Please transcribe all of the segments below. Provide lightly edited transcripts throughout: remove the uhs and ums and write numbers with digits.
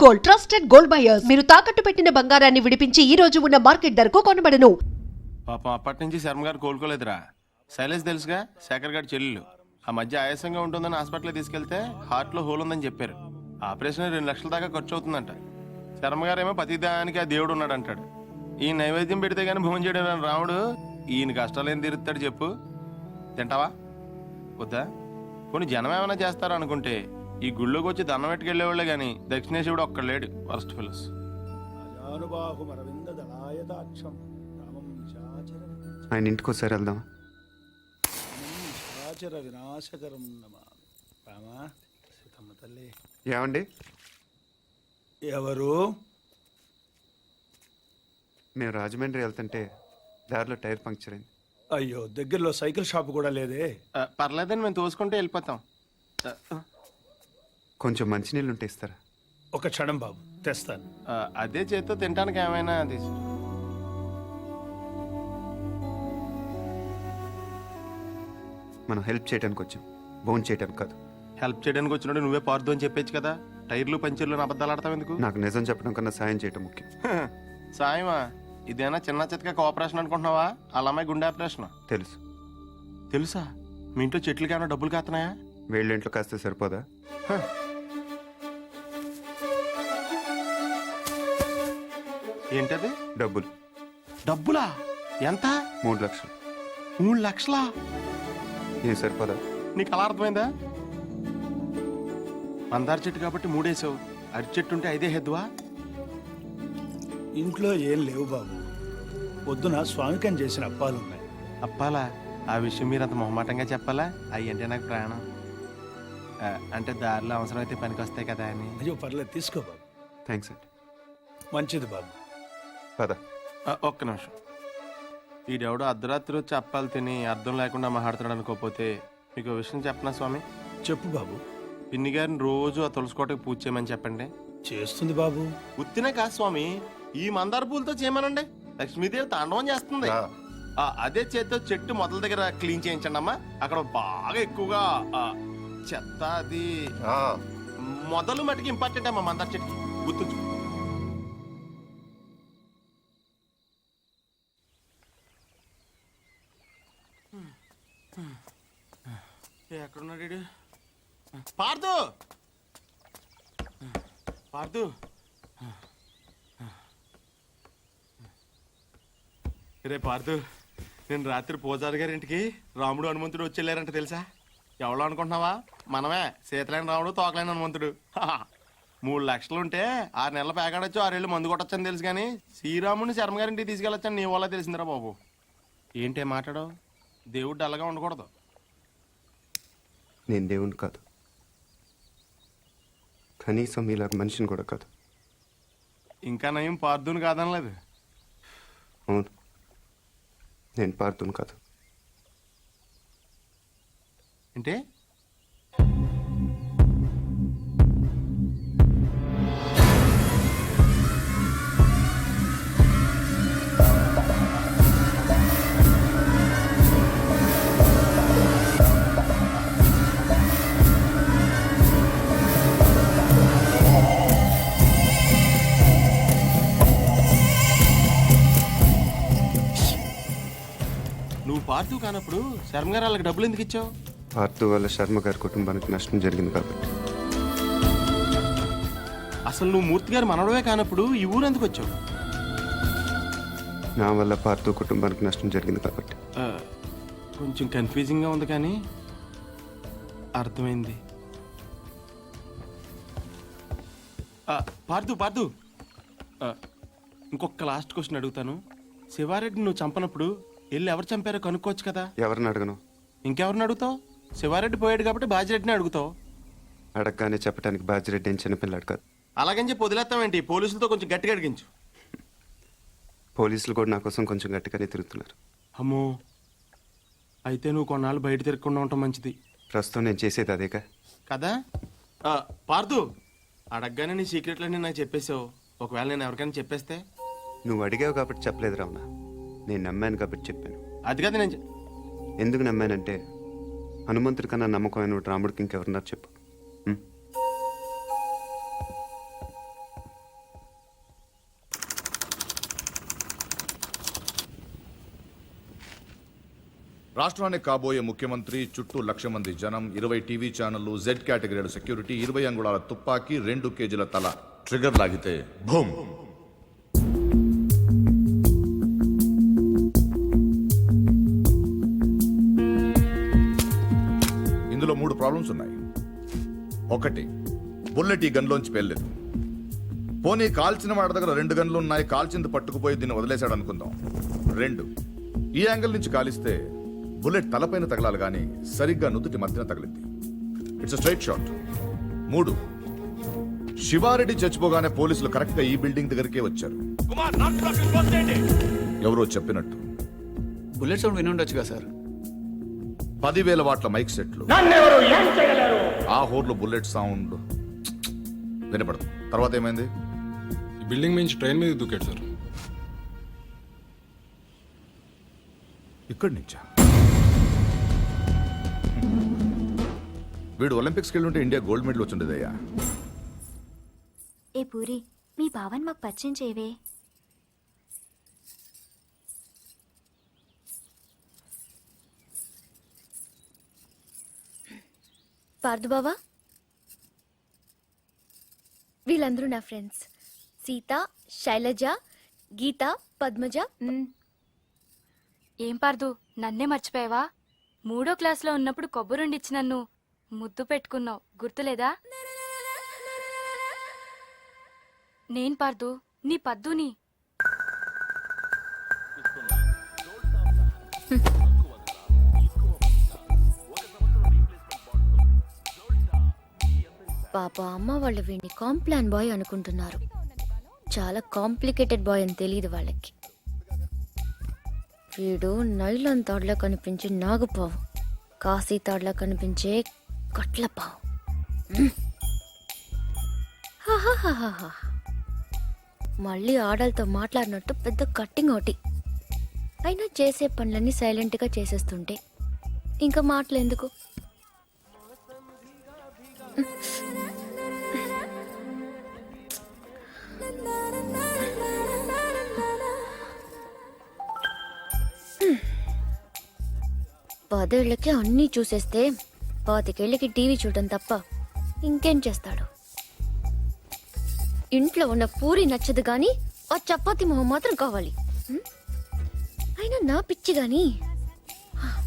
Gold, trusted gold buyers. మీరు తాకట్టు పెట్టిన బంగారాన్ని విడిపించి ఈ రోజు ఉన్న మార్కెట్ ధరకు కొనబడను. పాపం అప్పటి నుంచి శర్మ గారు కోలుకోలేదురా. శైలేష్ తెలుసుగా, శేఖర్ గారి చెల్లెలు. ఆ మధ్య ఆయాసంగా ఉంటుందని హాస్పిటల్ తీసుకెళ్తే హార్ట్ లో హోల్ ఉందని చెప్పారు. ఆపరేషన్ 2 లక్షల దాకా ఖర్చు అవుతుందంట. శర్మ గారేమో ప్రతిదానికి ఆ దేవుడు ఉన్నాడు అంటాడు. ఈ నైవేద్యం పెడితే గానీ భోజనం చేయడం రాముడు ఈయన కష్టాలు ఏం తీరుతాడు చెప్పు. తింటావా వద్దా? కొన్ని జనం ఏమైనా చేస్తారా అనుకుంటే ఈ గుళ్ళోకి వచ్చి దండం పెట్టుకెళ్లేవాళ్లే గాని దక్షిణేశ్వరుడు ఒక్కడు లేడు. Worst fellows. ఆయన ఇంటికి ఒకసారి వెళ్దాం. ఏమండి? ఎవరు? మేము రాజమండ్రి వెళ్తుంటే దారిలో టైర్ పంక్చర్ అయింది. అయ్యో, దగ్గరలో సైకిల్ షాప్ కూడా లేదే. పర్లేదని మేము తోసుకుంటే వెళ్ళిపోతాం. కొంచెం మంచినీళ్ళు ఉంటే ఇస్తారా? ఒక క్షణం బాబు, తెస్తాను. అదే చేత్తో తినడానికి ఏమైనా తీసు. మనం హెల్ప్ చేయడానికి వచ్చాం, బోన్ చేయడానికి కాదు. హెల్ప్ చేయడానికి వచ్చినట్టు నువ్వే పార్దు అని చెప్పేచ్చు కదా. టైర్లు పంచర్లు అబద్ధాలు ఆడతావు ఎందుకు? నాకు నిజం చెప్పడం కన్నా సాయం చేయడం ముఖ్యం. సాయమా? ఇదేనా చిన్న చితక కోఆపరేషన్ అనుకుంటున్నావా? అలాగే గుండె ఆపరేషన్. తెలుసు. తెలుసా? మీ ఇంట్లో చెట్లకి ఏమైనా డబ్బులు కాస్తున్నాయా? వేళ్ళ ఇంట్లో కాస్తే సరిపోదా? ఏంటది? డబ్బులు. డబ్బులా? ఎంత? 3 లక్షలు. 3 లక్షలా? ఏం సరిపోదా? నీకు అలా అర్థమైందా? మందార చెట్టు కాబట్టి 3 వేసావు. అరటి చెట్టు ఉంటే 5 హెద్దువా? ఇంట్లో ఏం లేవు బాబు. పొద్దున స్వామికం చేసిన అప్పాలున్నాయి. అప్పాలా? ఆ విషయం మీరు అంత మొహమాటంగా చెప్పాలా? అవి అంటే నాకు ప్రాణం. అంటే దారిలో అవసరం అయితే పనికి వస్తాయి కదా అని. అయ్యో పర్లేదు, తీసుకో బాబు. థ్యాంక్స్ అండి. మంచిది బాబు. పద. ఒక్క నిమిషం. ఈడెవడో అర్ధరాత్రి వచ్చి అప్పాలు తిని అర్థం లేకుండా మాట్లాడుతున్నాడు అనుకోకపోతే మీకు విషయం చెప్పనా స్వామి? చెప్పు బాబు. పిన్ని గారిని రోజు ఆ తులసికోటకి పూజ చేయమని చెప్పండి. చేస్తుంది బాబు. ఉత్తినే కాదు స్వామి, ఈ మందార పూలతో చేయమనండి. లక్ష్మీదేవి తాండవం చేస్తుంది. అదే చేత్తో చెట్టు మొదల దగ్గర క్లీన్ చేయించండి అమ్మా. అక్కడ బాగా ఎక్కువగా చెత్త అది మొదలు మటుకు ఇంపార్టెంట్ అమ్మా. మందార చెట్టుకి గుర్తుంచు. ఎక్కడున్నాడు? పార్దు, పార్దు. రే పార్దు, నేను రాత్రి పూజారి గారి ఇంటికి రాముడు హనుమంతుడు వచ్చి వెళ్ళారంట తెలుసా? ఎవడో అనుకుంటున్నావా? మనమే. సీతలేని రాముడు, తోకలేని హనుమంతుడు. 3 లక్షలు ఉంటే 6 నెలల పేకాడొచ్చు, 6 ఏళ్ళు మందు కొట్టొచ్చని తెలుసు కానీ శ్రీరాముడిని శర్మ గారింటికి తీసుకెళ్ళొచ్చని నీ వల్ల తెలిసిందిరా బాబు. ఏంటే మాట్లాడవు? దేవుడు డల్లగా ఉండకూడదు. నేను దేవుణ్ణి కాదు, కనీసం మీలాగా మనిషిని కూడా కాదు. ఇంకా నయం పార్దుని కాదనలేదు. అవును, నేను పార్థుని కాదు. అంటే నువ్వు పార్దు కానప్పుడు శర్మ గారు వాళ్ళకి డబ్బులు ఎందుకు ఇచ్చావు? పార్థు వల్ల శర్మ గారి కుటుంబానికి నష్టం జరిగింది కాబట్టి. అసలు నువ్వు మూర్తి గారు మనవడవే కానప్పుడు ఈ ఊరు ఎందుకు వచ్చావు? నా వల్ల పార్థు కుటుంబానికి నష్టం జరిగింది కాబట్టి. కొంచెం కన్ఫ్యూజింగ్గా ఉంది కానీ అర్థమైంది. పార్దు పార్దు, ఇంకొక లాస్ట్ క్వశ్చన్ అడుగుతాను. శివారెడ్డి నువ్వు చంపనప్పుడు వెళ్ళి ఎవరు చంపారో కనుక్కోవచ్చు కదా? ఎవరిని అడగను? ఇంకెవరిని అడుగుతావు? శివారెడ్డి పోయాడు కాబట్టి బాజిరెడ్డిని అడుగుతావు. అడగగానే చెప్పడానికి బాజిరెడ్డి ఏం చిన్నపిల్లాడు కాదు. అలాగని చెప్పి వదిలేస్తావేంటి? పోలీసులతో కొంచెం గట్టిగా అడిగించు. పోలీసులు కూడా నా కోసం కొంచెం గట్టిగానే తిరుగుతున్నారు. అమ్మో, అయితే నువ్వు కొన్నాళ్ళు బయట తిరగకుండా ఉండటం మంచిది. ప్రస్తుతం నేను చేసేది అదేగా కదా. పార్దు, అడగగానే నీ సీక్రెట్లన్నీ నాకు చెప్పేసావు. ఒకవేళ నేను ఎవరికైనా చెప్పేస్తే? నువ్వు అడిగావు కాబట్టి చెప్పలేదు రావునా, నేను నమ్మాను కాబట్టి చెప్పాను. అది కదా నేను ఎందుకు నమ్మానంటే హనుమంతుడి కన్నా నమ్మకమైన రాముడికి ఇంకెవరున్నారు చెప్పు. రాష్ట్రానికి కాబోయే ముఖ్యమంత్రి, చుట్టూ 1,00,000 మంది జనం, 20 టీవీ ఛానళ్లు, జెడ్ కేటగిరీల సెక్యూరిటీ, 20 అంగుళాల తుపాకీ, 2 కేజీల తల. ట్రిగర్ లాగితే భూమ్. ఇందులో 3 ప్రాబ్లమ్స్ ఉన్నాయి. 1, బుల్లెట్ ఈ గన్లోంచి పేర్లేదు. పోనీ కాల్చిన వాడి దగ్గర 2 గన్లు ఉన్నాయి, కాల్చింది పట్టుకుపోయి దీన్ని వదిలేశాడు అనుకుందాం. 2, ఈ యాంగిల్ నుంచి కాలిస్తే బుల్లెట్ తలపైన తగలాలి కానీ సరిగ్గా నుదుటి మధ్యన తగిలింది. It's straight shot. 3, శివారెడ్డి చచ్చిపోగానే పోలీసులు కరెక్ట్ గా ఈ బిల్డింగ్ దగ్గరికే వచ్చారు. ఎవరో చెప్పినట్టు బుల్లెట్ సౌండ్ విని ఉండొచ్చుగా సార్. 10,000 వాట్ల మైక్ సెట్లు, ఆ హోర్లో బుల్లెట్ సౌండ్ వినపడదు. తర్వాత ఏమైంది? ఈ బిల్డింగ్ నుంచి ట్రైన్ మీద దూకాడు సార్. ఇక్కడి నుంచా? వీడు ఒలింపిక్స్కి వెళ్ళి ఇండియా గోల్డ్ మెడల్ వచ్చిండేదయ్యా. ఏ పూరి, మీ బావన్ మాకు పరిచయం చేయవే. పార్దు బావా, వీళ్ళందరూ నా ఫ్రెండ్స్. సీత, శైలజ, గీత, పద్మజ. ఏం పార్దు, నన్నే మర్చిపోయావా? 3వ క్లాస్లో ఉన్నప్పుడు కొబ్బరుండిచ్చి నన్ను ముద్దు పెట్టుకున్నావు, గుర్తులేదా? నేను పార్దు, నీ పద్దుని. పాప అమ్మ వాళ్ళు వీడిని కాంప్లాన్ బాయ్ అనుకుంటున్నారు. చాలా కాంప్లికేటెడ్ బాయ్ అని తెలియదు వాళ్ళకి. వీడు నైలాన్ తాడులా కనిపించే నాగుపావు, కాశీ తాడులా కనిపించే కట్లపావు. హాహాహాహా. మళ్ళీ ఆడలతో మాట్లాడినట్టు పెద్ద కట్టింగ్ ఒకటి. అయినా చేసే పనులన్నీ సైలెంట్గా చేసేస్తుంటే ఇంకా మాటలు ఎందుకు? పదేళ్లకి అన్నీ చూసేస్తే 25 ఏళ్ళకి టీవీ చూడటం తప్ప ఇంకేం చేస్తాడు? ఇంట్లో ఉన్న పూరి నచ్చదు గాని ఆ చపాతి మొహం మాత్రం కావాలి. అయినా నా పిచ్చి గాని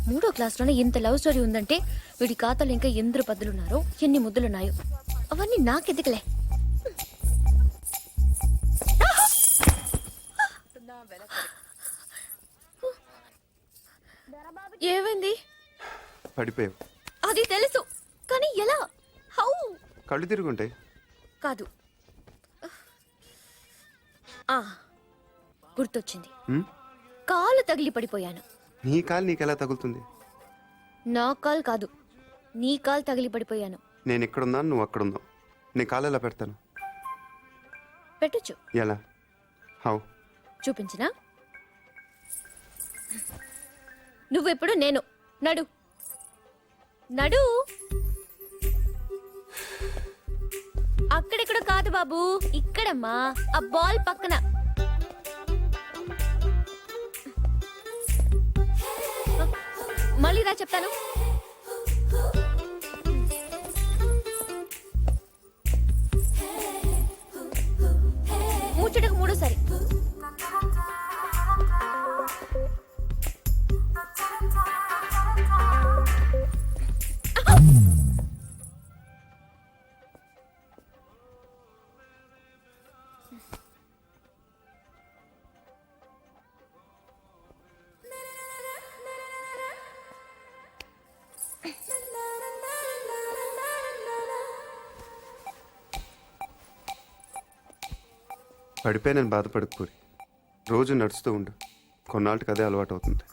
3వ క్లాస్లోనే ఇంత లవ్ స్టోరీ ఉందంటే వీడి ఖాతాలో ఇంకా ఎందరు పద్దులున్నారో, ఎన్ని ముద్దులున్నాయో అవన్నీ నాకెదికలే. ఏమైంది? పడిపోయావు. అది తెలుసు కానీ ఎలా? హౌ? కళ్ళు తిరుగుంటాయి. కాదు, గుర్తొచ్చింది. కాలు తగిలి పడిపోయాను. నీ కాలు నీకెలా తగులుతుంది? నా కాలు కాదు, నీ కాలు తగిలి పడిపోయాను. నేను ఎక్కడున్నాను, నువ్వు అక్కడున్నావు. నీ కాలు ఎలా పెడతాను? పెట్టొచ్చు. ఎలా? హౌ? చూపించినా? నువ్వెప్పుడు నేను. నడు నడు. అక్కడెక్కడ కాదు బాబు, ఇక్కడమ్మా, ఆ బాల్ పక్కన. మళ్ళీ రా చెప్తాను. ముచ్చటకు 3సారి. పడిపోయానని బాధపడకు పూరి. రోజు నడుస్తూ ఉండు, కొన్నాళ్ళకి అదే అలవాటు అవుతుంది.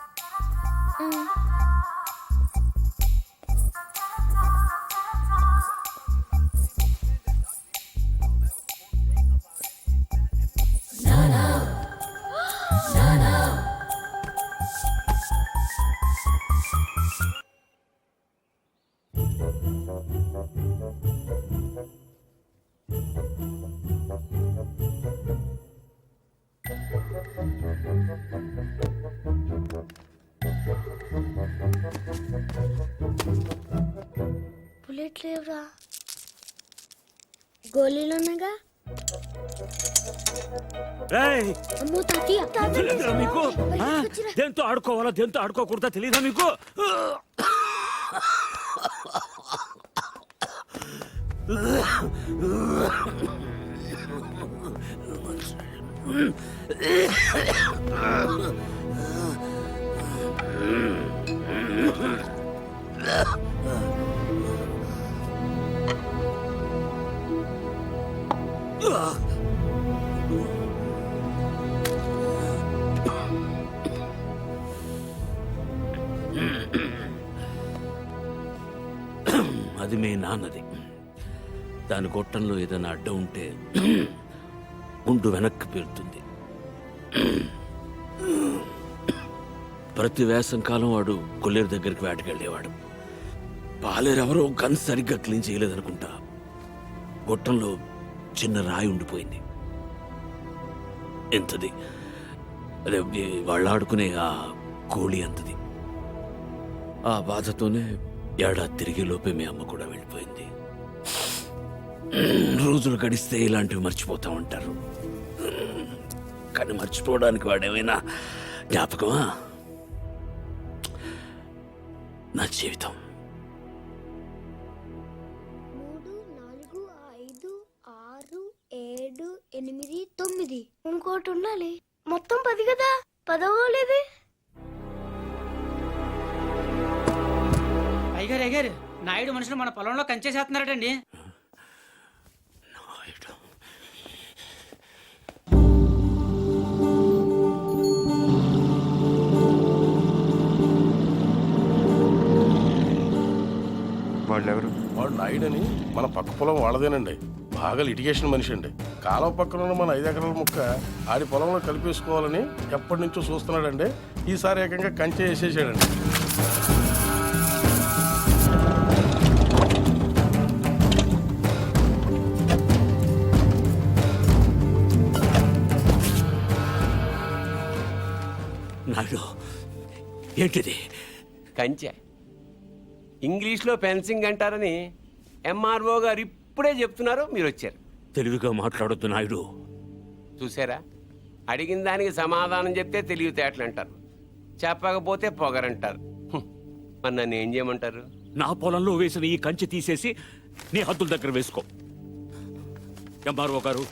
కనిపించట్లేవురా. గోళీలున్నాగా. అమ్మో తాతయ్య, తెలియదురా మీకు ఆ? వచ్చిరా. దేంతో ఆడుకోవాలా దేంతో ఆడుకోకూడదా తెలియదా మీకు? అది మీ నాన్నది. దాని గొట్టంలో ఏదైనా అడ్డం ఉంటే గుండు వెనక్కి పేరుతుంది. ప్రతి వేసంకాలం వాడు కొల్లేరు దగ్గరికి వేటకెళ్ళేవాడు. పాలేరెవరో గన్ సరిగ్గా క్లీన్ చేయలేదనుకుంటా. గొట్టంలో చిన్న రాయి ఉండిపోయింది. ఎంతది? అదే వాళ్ళు ఆడుకునే ఆ కోళి అంతది. ఆ బాధతోనే ఏడాది తిరిగే లోపే మీ అమ్మ కూడా వెళ్ళిపోయింది. రోజులు గడిస్తే ఇలాంటివి మర్చిపోతా ఉంటారు. కానీ మర్చిపోవడానికి వాడేమైనా జ్ఞాపకమా? నా జీవితం. 3, 4, 5, 6, 7, 8, 9. ఇంకోటి ఉండాలి. మొత్తం 10 కదా. 10వ లేదే. అయ్యారు నాయుడు మనుషులు మన పొలంలో కంచేసేస్తున్నారటండి. వాళ్ళెవరు? వాడు నాయుడని మన పక్క పొలం వాళ్ళదేనండి. బాగా లిటిగేషన్ మనిషి అండి. కాలువ పక్కన ఉన్న మన 5 ఎకరాల ముక్క ఆడి పొలంలో కలిపేసుకోవాలని ఎప్పటి నుంచో చూస్తున్నాడండి. ఈసారి ఏకంగా కంచె వేసేసాడండి. నాయుడు, ఏంటిది? కంచె ఇంగ్లీష్లో ఫెన్సింగ్ అంటారని ఎంఆర్ఓ గారు ఇప్పుడే చెప్తున్నారు. మీరు వచ్చారు. తెలివిగా మాట్లాడొద్దు నాయుడు. చూసారా, అడిగిన దానికి సమాధానం చెప్తే తెలివితేటలు అంటారు, చెప్పకపోతే పొగరంటారు. మరి నన్ను ఏం చేయమంటారు? నా పొలంలో వేసిన ఈ కంచె తీసేసి నీ హద్దుల దగ్గర వేసుకో. ఎంఆర్ఓ గారు,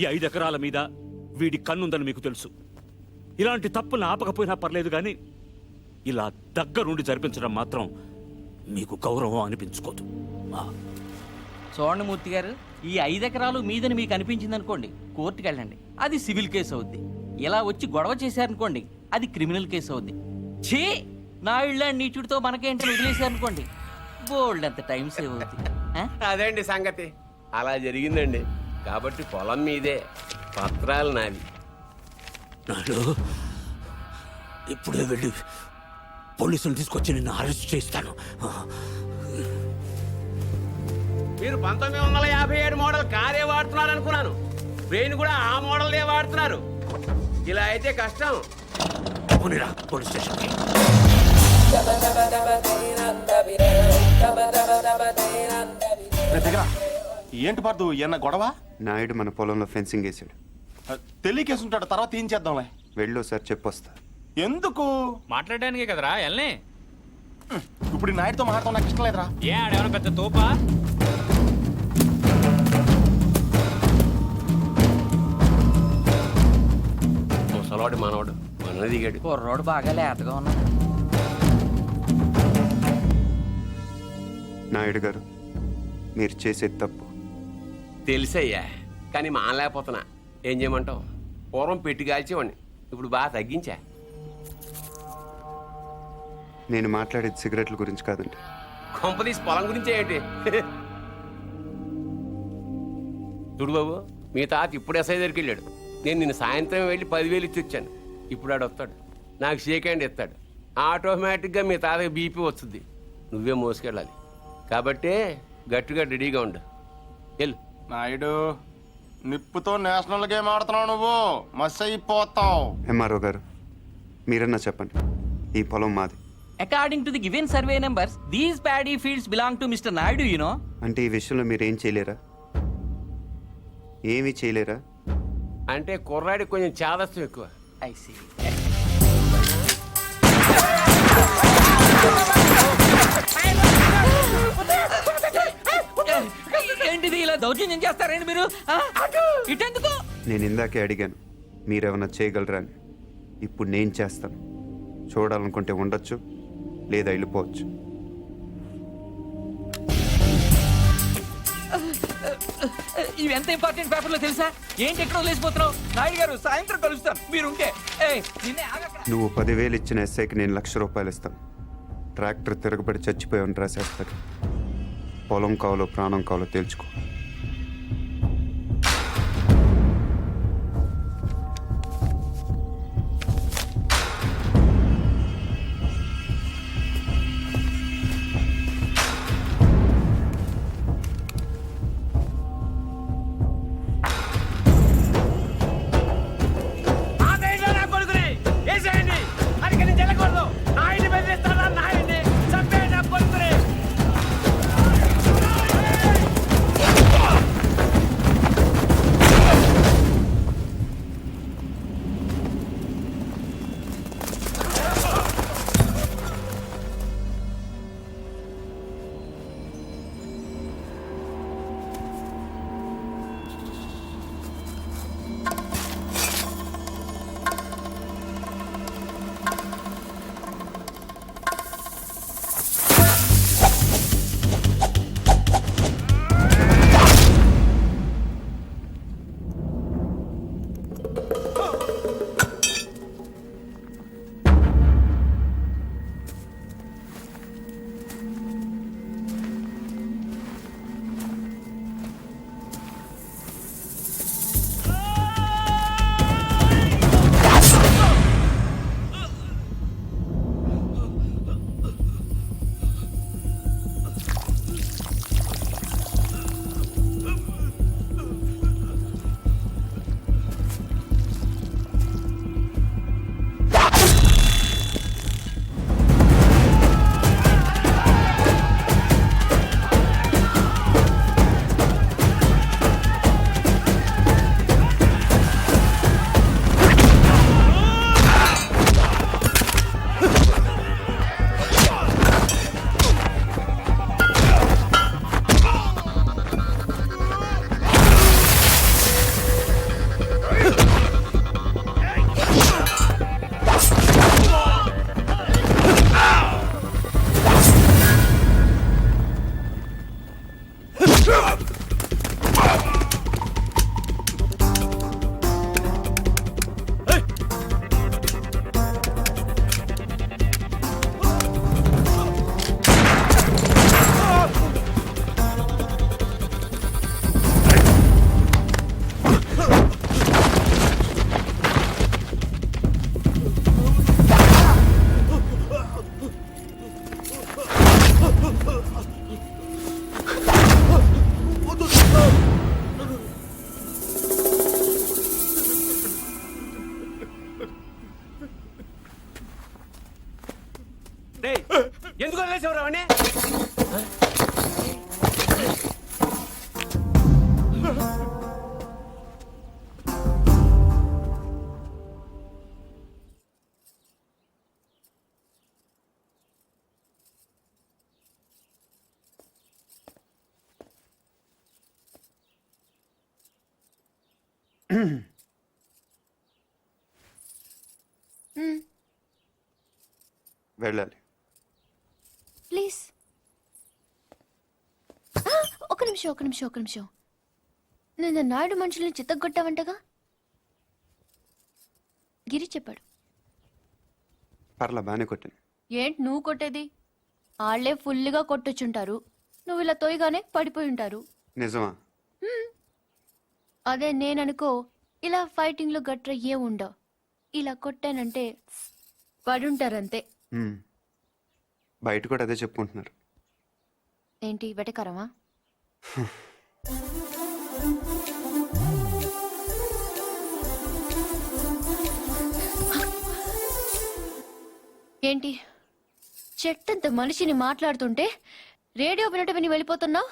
ఈ 5 ఎకరాల మీద వీడి కన్నుందని మీకు తెలుసు. ఇలాంటి తప్పులు ఆపకపోయినా పర్లేదు, కానీ ఇలా దగ్గరుండి జరిపించడం మాత్రం మీకు గౌరవం అనిపించుకోదు. చూడండి మూర్తి గారు, ఈ 5 ఎకరాలు మీదని మీకు అనిపించింది అనుకోండి, కోర్టుకు వెళ్ళండి, అది సివిల్ కేసు అవుద్ది. ఇలా వచ్చి గొడవ చేశారనుకోండి, అది క్రిమినల్ కేసు అవుద్ది. ఛీ, నా ఇళ్ళ నీచుడితో మనకేంటి వదిలేశారనుకోండి, బోల్డ్ అంత టైం సేవ్ అవుద్ది. అదేండి సంగతి. అలా జరిగిందండి. కాబట్టి పొలం మీదే, పత్రాలు నావి. నాయుడు, ఇప్పుడే వెళ్ళి పోలీసులు తీసుకొచ్చి నిన్ను అరెస్ట్ చేస్తాను. మీరు 1957 మోడల్ కారే వాడుతున్నారు అనుకున్నాను. బ్రెయిన్ కూడా ఆ మోడల్దే వాడుతున్నారు. ఇలా అయితే కష్టం. పోనీరా పోలీస్ స్టేషన్కి. ఏంటి పర్దు ఏమన్నా గొడవ? నాయుడు మన పొలంలో ఫెన్సింగ్ వేసాడు. తెలియకేసుంటాడు, తర్వాత ఏం చేద్దాంలే. వెళ్ళో సార్ చెప్పొస్తా. ఎందుకు? మాట్లాడడానికే కదరా ఎల్నే. ఇప్పుడు ఈ నాయుడుతో మాట్లాడటం నాకు ఇష్టం లేదురా. ఏ ఆడేమన్నా పెద్ద తోపా? ముసలోడు మనవడు మన దిగాడు. కుర్రోడు బాగా లేతగా ఉన్నాడు. నాయుడు గారు, మీరు చేసేది తప్పు. తెలుసయ్యా, కానీ మానలేకపోతున్నా. ఏం చేయమంటావు? పూర్వం పెట్టి కాల్చేవాడిని, ఇప్పుడు బాగా తగ్గించా. నేను మాట్లాడేది సిగరెట్ల గురించి కాదండి. కొంపదీసి పొలం గురించే ఏంటి? చూడు బాబు, మీ తాత ఇప్పుడు ఎస్ఐ దగ్గరికి వెళ్ళాడు. నేను నిన్న సాయంత్రం వెళ్ళి 10,000 ఇచ్చి వచ్చాను. ఇప్పుడు ఆడు వస్తాడు, నాకు షేక్ హ్యాండ్ ఇస్తాడు. ఆటోమేటిక్గా మీ తాతకి బీపీ వస్తుంది. నువ్వే మోసుకెళ్ళాలి. కాబట్టే గట్టిగా రెడీగా ఉండు. వెళ్ళు. నాయుడు, నిప్పుతో నేషనల్ గేమ్ ఆడుతున్నావు నువ్వు, మస్ అయిపోతావు. ఎంఆర్ఓ గారు, మీరన్నా చెప్పండి, ఈ పొలం మాది. According to the given survey numbers these paddy fields belong to mister Naidu you know. అంటే ఈ విషయంలో మీరు ఏం చేయలేరా? ఏమీ చేయలేరా? అంటే కుర్రాడి కొంచెం చాదస్తం ఎక్కువ. I see. ఏంటిది ఇలా దౌర్జన్యం చేస్తారండి మీరు? ఇటెందుకు? నేను ఇందాకే అడిగాను మీరేమన్నా చేయగలరా అని. ఇప్పుడు నేను చేస్తాను. చూడాలనుకుంటే ఉండొచ్చు, లేదా వెళ్ళిపోవచ్చు. ఇవి ఎంత ఇంపార్టెంట్ పేపర్లో తెలుసా? ఏంటి ఎక్కడో లేచిపోతున్నావు? నాయుడు గారు సాయంత్రం కలుస్తాను మీరుంటే. నిన్నే ఆగక్కడ. నువ్వు 10,000 ఇచ్చిన ఎస్ఐకి నేను ₹1,00,000 ఇస్తాను. ట్రాక్టర్ తిరగబడి చచ్చిపోయావని రాసేస్తాడు. పొలం కావాలో ప్రాణం కావాలో తేల్చుకో. ఎందుకు వదిలేసేవారు అవన్నీ? వెళ్ళాలి. ప్లీజ్ ఒక నిమిషం. నేను నాయుడు మనుషుల్ని చిత్తగొట్టావంటగా? గిరి చెప్పాడు. పర్లా బాగానే కొట్టాను. ఏంటి నువ్వు కొట్టేది? వాళ్ళే ఫుల్గా కొట్టొచ్చుంటారు, నువ్వు ఇలా తోయగానే పడిపోయి ఉంటారు. నిజమా? అదే నేననుకో ఇలా ఫైటింగ్లో గట్ర ఏం ఉండవు. ఇలా కొట్టానంటే పడుంటారంతే. బయట కూడా అదే చెప్పుకుంటున్నారు. ఏంటి వెటకరమా? ఏంటి చెట్టంత మనిషిని మాట్లాడుతుంటే రేడియో వినట విని వెళ్ళిపోతున్నావు.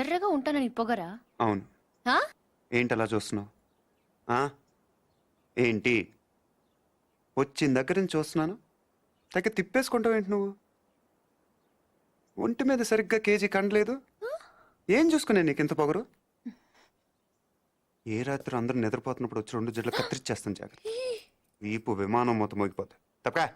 ఎర్రగా ఉంటానని పొగరా? అవును. ఆ? ఏంటి అలా చూస్తున్నావు? ఏంటి వచ్చిన దగ్గర నుంచి చూస్తున్నాను, దగ్గర తిప్పేసుకుంటావు ఏంటి నువ్వు? ఒంటి మీద సరిగ్గా కేజీ కండలేదు. ఏం చూసుకునే నీకు ఇంత పొగరు? ఏ రాత్రి అందరూ నిద్రపోతున్నప్పుడు వచ్చి 2 జడ్లు కత్తిరిచ్చేస్తాను జాగ్రత్త. వీపు విమానం మొత్తం మోగిపోతాయి. తప్పకా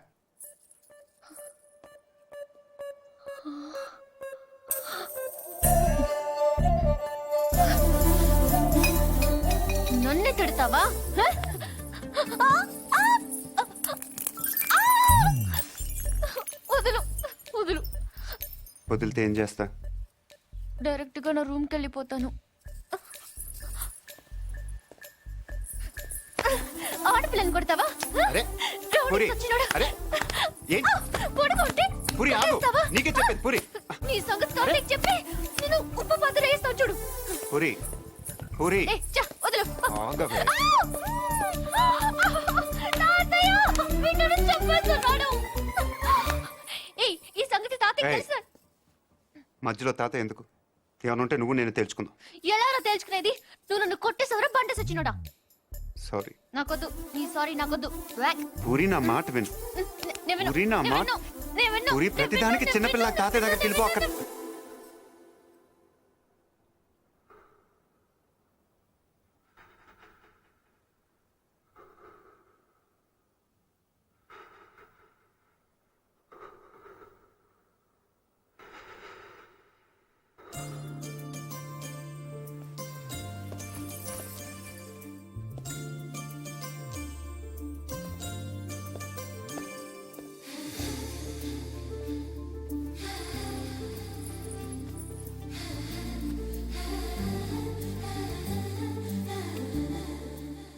నన్నే తిడతావా? వదులు వదులు. వదిలితే ఏం చేస్తా? డైరెక్ట్ గా నా రూమ్కి వెళ్ళిపోతాను. ఆడపిల్లని కొడతావా? అరే, రౌడీ పూరి, సచ్చినోడా. అరే, ఏంటి? కొడుకుంటే పూరి, ఆగు. కొట్టేస్తావా? నీకే చెప్పేది పూరి. నీ సంగతి కావాలని చెప్పి నేను ఉప్పు పాత్ర వేస్తాను చూడు. పూరి, పూరి, ఏ, చా, వదులు. ఆగవే. తాతయ్య, వీడు నన్ను చంపేస్తున్నాడు. ఏయ్, ఈ సంగతి తాతయ్య ఏయ్. తెలుసా? మధ్యలో తాత ఎందుకు? ఏమైనా ఉంటే నువ్వు నేను తెలుసుకుందాం. ఎలా తేల్చుకునేది? నువ్వు నన్ను కొట్టేసావరా బండ సచ్చినోడా? సారీ నాకొద్దు, నీ సారీ నాకొద్దు. వ్యాక్. పూరి, నా మాట విను. నేను విన్ను, పూరి, నా నేను మాట. విన్ను, నేను విన్ను, పూరి, నేను ప్రతిదానికి విన్ను, చిన్నపిల్ల నేను తాతయ్య దగ్గరికి వెళ్ళిపో. అక్కడ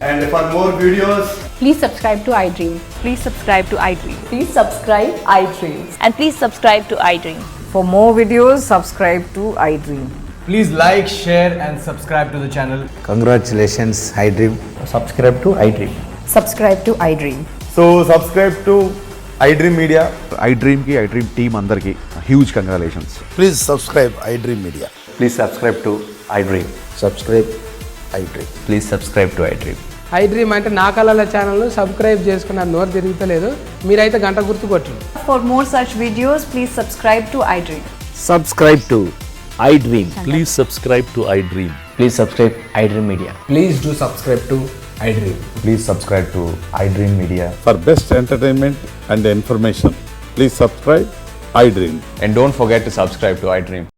And for more videos, Please subscribe to iDream. Please subscribe to iDream. Please subscribe iDreams. And please subscribe to iDream. For more videos, subscribe to iDream. please like, share, and subscribe to the channel. Congratulations iDream. Subscribe to iDream. Subscribe to iDream. So subscribe to iDream Media. iDream ki iDream team andarki huge congratulations. Please subscribe I dream media. Please subscribe to iDream. Subscribe I dream. Please subscribe to iDream. iDream అంటే నా కళల ఛానల్ను subscribe చేసుకున్న నోరు తిరుగుతలేదు. మీరైతే గంట గుర్తు కొట్టండి. For more such videos, please subscribe to iDream. Subscribe to iDream. Please subscribe to iDream. Please subscribe iDream media. Please do subscribe to iDream. Please subscribe to iDream Media. For best entertainment and information please subscribe I dream. And don't forget to subscribe to iDream.